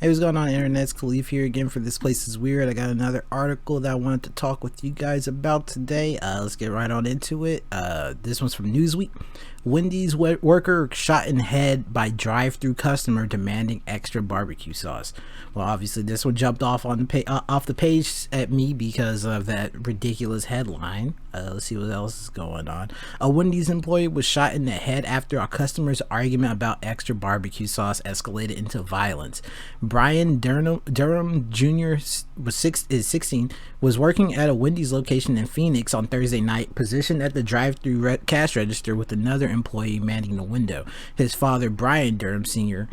Hey, what's going on, internet? It's Khalif here again for This Place is Weird. I got another article that I wanted to talk with you guys about today. Let's get right on into it. This one's from Newsweek. Wendy's worker shot in head by drive-thru customer demanding extra barbecue sauce. Well, obviously this one jumped off on off the page at me because of that ridiculous headline. Let's see what else is going on. A Wendy's employee was shot in the head after a customer's argument about extra barbecue sauce escalated into violence. Brian Durham Jr. is 16, was working at a Wendy's location in Phoenix on Thursday night, positioned at the drive-thru cash register with another employee manning the window. His father, Brian Durham Sr.,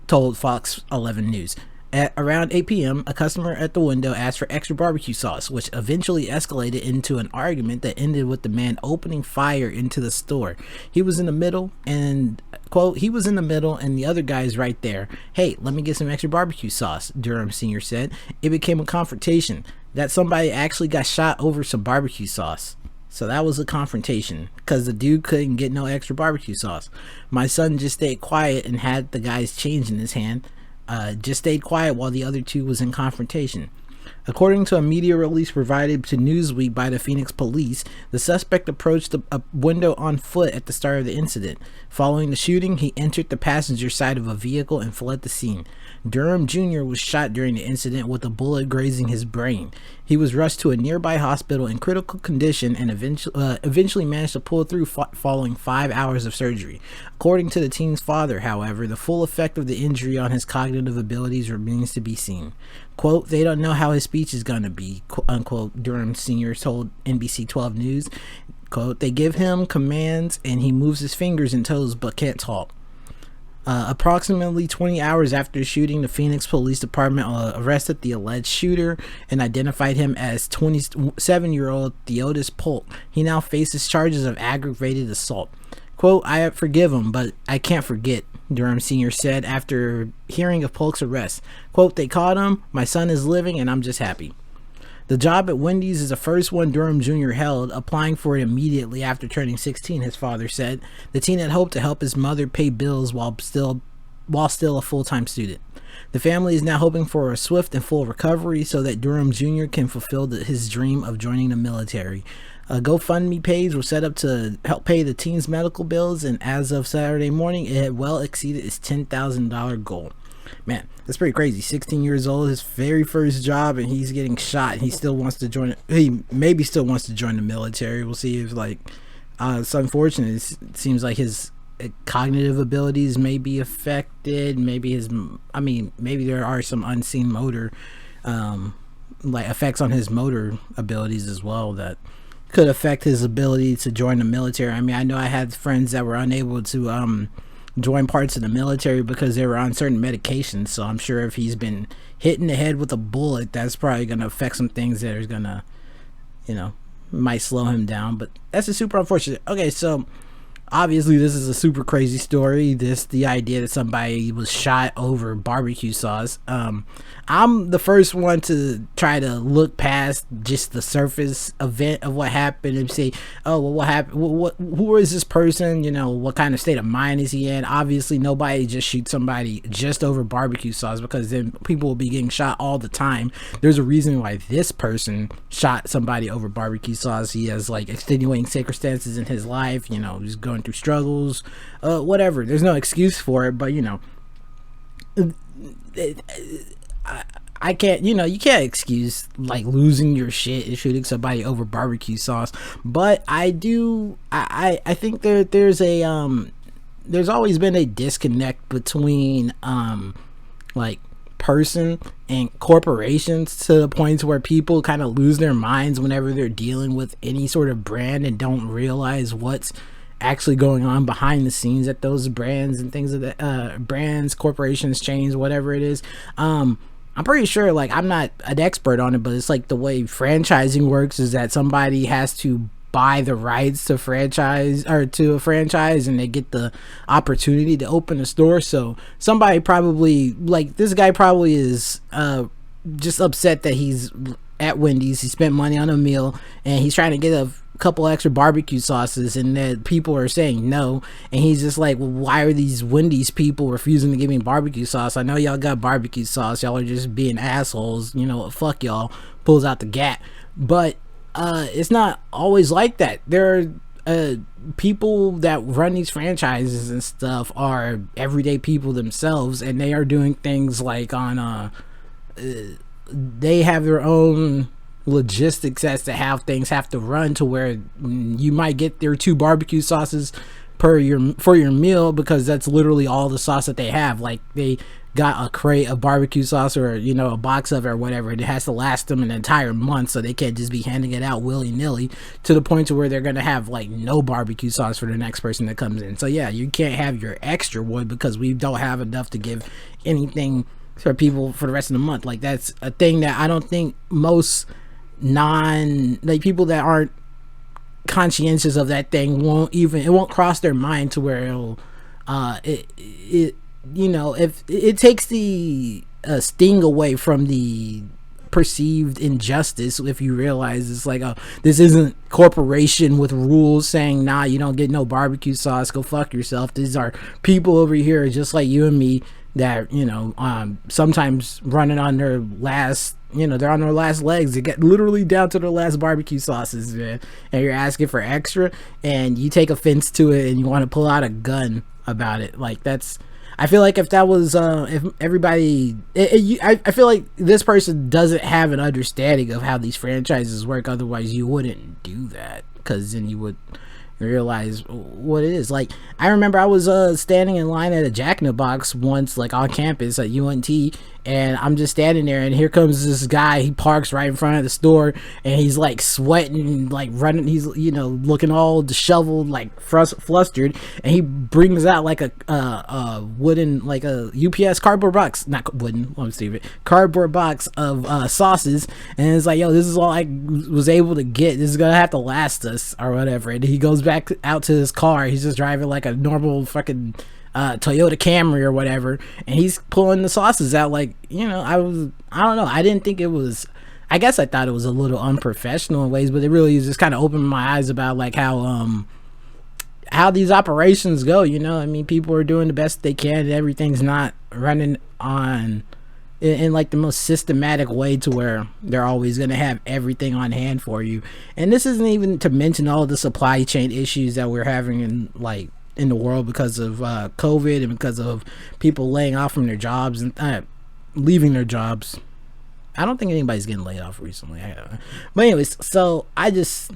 told Fox 11 News. At around 8 p.m., a customer at the window asked for extra barbecue sauce, which eventually escalated into an argument that ended with the man opening fire into the store. He was in the middle and, quote, he was in the middle and the other guy's right there. Hey, let me get some extra barbecue sauce, Durham Sr. said. It became a confrontation. That somebody actually got shot over some barbecue sauce. So that was a confrontation because the dude couldn't get no extra barbecue sauce. My son just stayed quiet and had the guy's change in his hand. Just stayed quiet while the other two was in confrontation. According to a media release provided to Newsweek by the Phoenix police, the suspect approached a window on foot at the start of the incident. Following the shooting, he entered the passenger side of a vehicle and fled the scene. Durham Jr. was shot during the incident with a bullet grazing his brain. He was rushed to a nearby hospital in critical condition and eventually managed to pull through following 5 hours of surgery. According to the teen's father, however, the full effect of the injury on his cognitive abilities remains to be seen. Quote, they don't know how his speech is going to be, unquote, Durham Sr. told NBC 12 News. Quote, they give him commands and he moves his fingers and toes but can't talk. Approximately 20 hours after the shooting, the Phoenix Police Department arrested the alleged shooter and identified him as 27-year-old Theodis Polk. He now faces charges of aggravated assault. Quote, I forgive him, but I can't forget, Durham Sr. said after hearing of Polk's arrest. Quote, they caught him, my son is living, and I'm just happy. The job at Wendy's is the first one Durham Jr. held, applying for it immediately after turning 16, his father said. The teen had hoped to help his mother pay bills while still a full-time student. The family is now hoping for a swift and full recovery so that Durham Jr. can fulfill his dream of joining the military. A GoFundMe page was set up to help pay the teen's medical bills, and as of Saturday morning, it had well exceeded its $10,000 goal. Man, that's pretty crazy. 16 years old, his very first job, and he's getting shot. He still wants to join. He maybe still wants to join the military. We'll see if it's unfortunate. It seems like his cognitive abilities may be affected. Maybe maybe there are some unseen motor, effects on his motor abilities as well that could affect his ability to join the military. I mean, I know I had friends that were unable to join parts of the military because they were on certain medications, so I'm sure if he's been hit in the head with a bullet, that's probably going to affect some things that are going to, might slow him down. But that's just super unfortunate. Okay, so obviously this is a super crazy story. The idea that somebody was shot over barbecue sauce. I'm the first one to try to look past just the surface event of what happened and say, oh, well, what happened? Who is this person? What kind of state of mind is he in? Obviously nobody just shoots somebody just over barbecue sauce, because then people will be getting shot all the time. There's a reason why this person shot somebody over barbecue sauce. He has extenuating circumstances in his life, he's going through struggles, whatever. There's no excuse for it, but I can't, you can't excuse losing your shit and shooting somebody over barbecue sauce. But I think there's always been a disconnect between person and corporations, to the point where people kind of lose their minds whenever they're dealing with any sort of brand and don't realize what's actually going on behind the scenes at those brands and things of that, brands, corporations, chains, whatever it is. I'm pretty sure, I'm not an expert on it, but it's the way franchising works is that somebody has to buy the rights to franchise or to a franchise, and they get the opportunity to open a store. So somebody probably, this guy probably is just upset that he's at Wendy's. He spent money on a meal and he's trying to get a couple extra barbecue sauces, and then people are saying no, and he's just like, well, why are these Wendy's people refusing to give me barbecue sauce? I know y'all got barbecue sauce, y'all are just being assholes, you know, fuck y'all. Pulls out the gat. But it's not always like that. There are people that run these franchises and stuff are everyday people themselves, and they are doing things like on they have their own logistics as to how things have to run, to where you might get their 2 barbecue sauces for your meal, because that's literally all the sauce that they have. Like, they got a crate of barbecue sauce, or you know, a box of it or whatever, and it has to last them an entire month, so they can't just be handing it out willy-nilly, to the point to where they're gonna have like no barbecue sauce for the next person that comes in. So yeah, you can't have your extra one because we don't have enough to give anything for people for the rest of the month. Like, that's a thing that I don't think most people that aren't conscientious of that thing won't cross their mind, to where it'll you know, if it takes the sting away from the perceived injustice, if you realize it's like, oh, this isn't corporation with rules saying, nah, you don't get no barbecue sauce, go fuck yourself. These are people over here just like you and me that, you know, sometimes running on their last, you know, they're on their last legs. They get literally down to their last barbecue sauces, man, and you're asking for extra, and you take offense to it, and you want to pull out a gun about it. Like, that's, I feel like if that was if everybody I feel like this person doesn't have an understanding of how these franchises work. Otherwise you wouldn't do that, because then you would realize what it is. Like, I remember I was standing in line at a Jack in the Box once, like on campus at UNT, and I'm just standing there, and here comes this guy. He parks right in front of the store, and he's like sweating, like running, he's, you know, looking all disheveled, like flustered, and he brings out like a wooden, like a UPS cardboard box, not wooden, I'm stupid, cardboard box of sauces, and it's like, yo, this is all I was able to get, this is gonna have to last us or whatever. And he goes back out to his car. He's just driving like a normal fucking Toyota Camry or whatever, and he's pulling the sauces out. Like, you know, I don't know, I didn't think it was, I guess I thought it was a little unprofessional in ways, but it really just kind of opened my eyes about like how these operations go, you know. I mean, people are doing the best they can, and everything's not running on in like the most systematic way, to where they're always going to have everything on hand for you. And this isn't even to mention all the supply chain issues that we're having in the world because of COVID, and because of people laying off from their jobs and leaving their jobs. I don't think anybody's getting laid off recently. But anyways, so I just,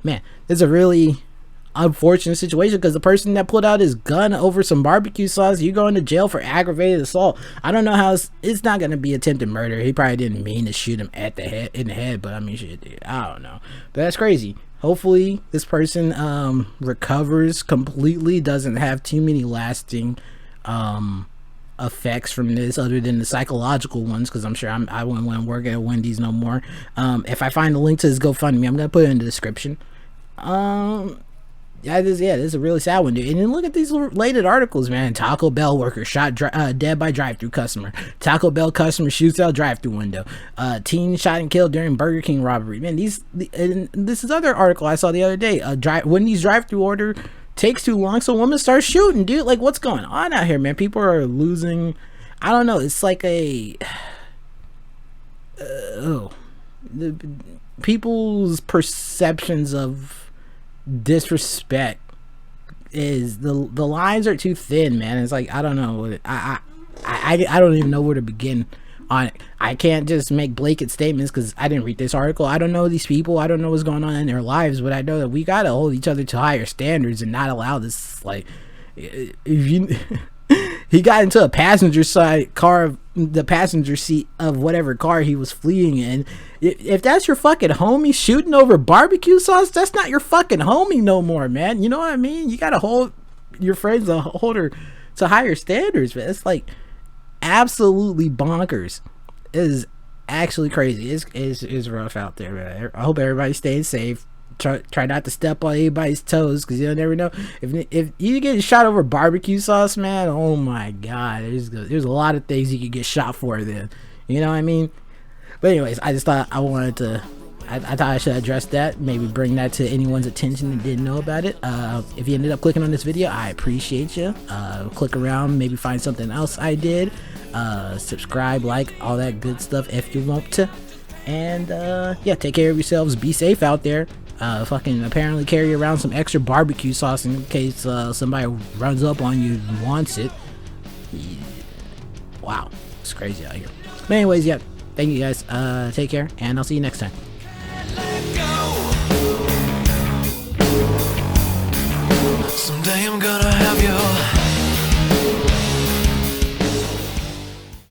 man, it's a really unfortunate situation, because the person that pulled out his gun over some barbecue sauce, you going to jail for aggravated assault. I don't know how it's not going to be attempted murder. He probably didn't mean to shoot him in the head, but I mean, shit, I don't know. But that's crazy. Hopefully this person recovers completely, doesn't have too many lasting effects from this, other than the psychological ones, because I'm sure I wouldn't want to work at Wendy's no more. If I find the link to his GoFundMe, I'm gonna put it in the description. This is a really sad one, dude. And then look at these related articles, man. Taco Bell worker shot dead by drive-thru customer. Taco Bell customer shoots out drive-thru window. Teen shot and killed during Burger King robbery. Man, and this is other article I saw the other day. Wendy's drive-thru order takes too long, so women start shooting, dude. Like, what's going on out here, man? People are losing. I don't know. It's like people's perceptions of disrespect is the lines are too thin, man. It's like, I don't know. I don't even know where to begin on it. I can't just make blanket statements because I didn't read this article. I don't know these people. I don't know what's going on in their lives, but I know that we gotta hold each other to higher standards and not allow this. Like, if you he got into a passenger side car, the passenger seat of whatever car he was fleeing in. If that's your fucking homie shooting over barbecue sauce, that's not your fucking homie no more, man. You know what I mean? You gotta hold your friends to higher standards, man. It's like absolutely bonkers. It is actually crazy. It's rough out there, man. I hope everybody's staying safe. Try not to step on anybody's toes, because you'll never know if you get shot over barbecue sauce, man. Oh my god, there's a lot of things you could get shot for then, you know what I mean? But anyways, I just thought I I thought I should address that, maybe bring that to anyone's attention that didn't know about it. If you ended up clicking on this video, I appreciate you. Click around, maybe find something else I did. Subscribe, like, all that good stuff if you want to. And yeah, take care of yourselves. Be safe out there. Fucking apparently carry around some extra barbecue sauce in case somebody runs up on you and wants it. Wow, it's crazy out here. But anyways, yeah, thank you guys. Take care, and I'll see you next time. Someday I'm gonna have you.